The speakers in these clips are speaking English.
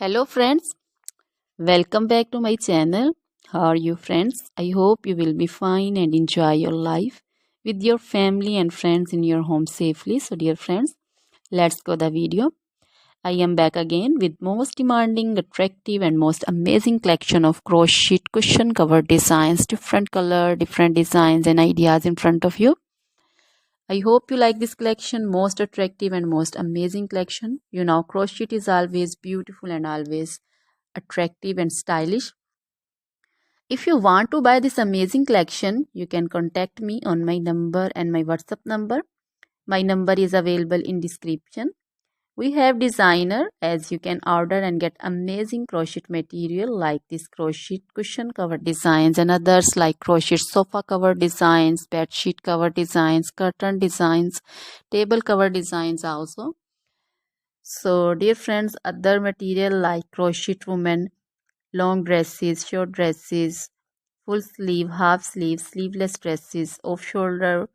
Hello friends, welcome back to my channel. How are you friends? I hope you will be fine and enjoy your life with your family and friends in your home safely. So dear friends, let's go the video. I am back again with most demanding, attractive and most amazing collection of crochet cushion cover designs, different color, different designs and ideas in front of you. I hope you like this collection, most attractive and most amazing collection. You know, crochet is always beautiful and always attractive and stylish. If you want to buy this amazing collection, you can contact me on my number and my WhatsApp number. My number is available in description. We have designer as you can order and get amazing crochet material like this crochet cushion cover designs and others like crochet sofa cover designs, bed sheet cover designs, curtain designs, table cover designs also. So dear friends, other material like crochet women, long dresses, short dresses, full sleeve, half sleeve, sleeveless dresses, off shoulder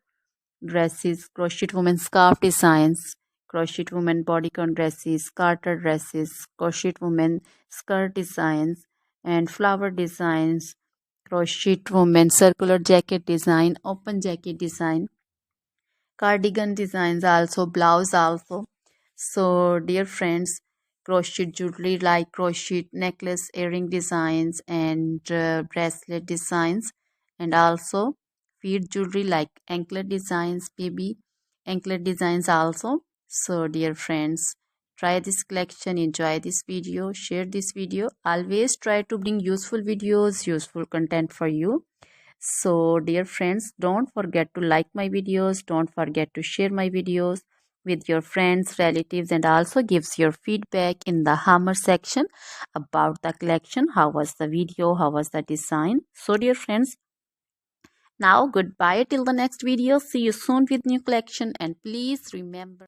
dresses, crochet women scarf designs, crochet women bodycon dresses, garter dresses, crochet women skirt designs, and flower designs, crochet women circular jacket design, open jacket design, cardigan designs also, blouse also. So dear friends, crochet jewelry like crochet necklace, earring designs and bracelet designs, and also feet jewelry like anklet designs, baby anklet designs also. So dear friends, try this collection, enjoy this video, share this video. Always try to bring useful videos, useful content for you. So dear friends, don't forget to like my videos, don't forget to share my videos with your friends, relatives, and also gives your feedback in the hammer section about the collection. How was the video? How was the design? So dear friends, now goodbye till the next video. See you soon with new collection, and please remember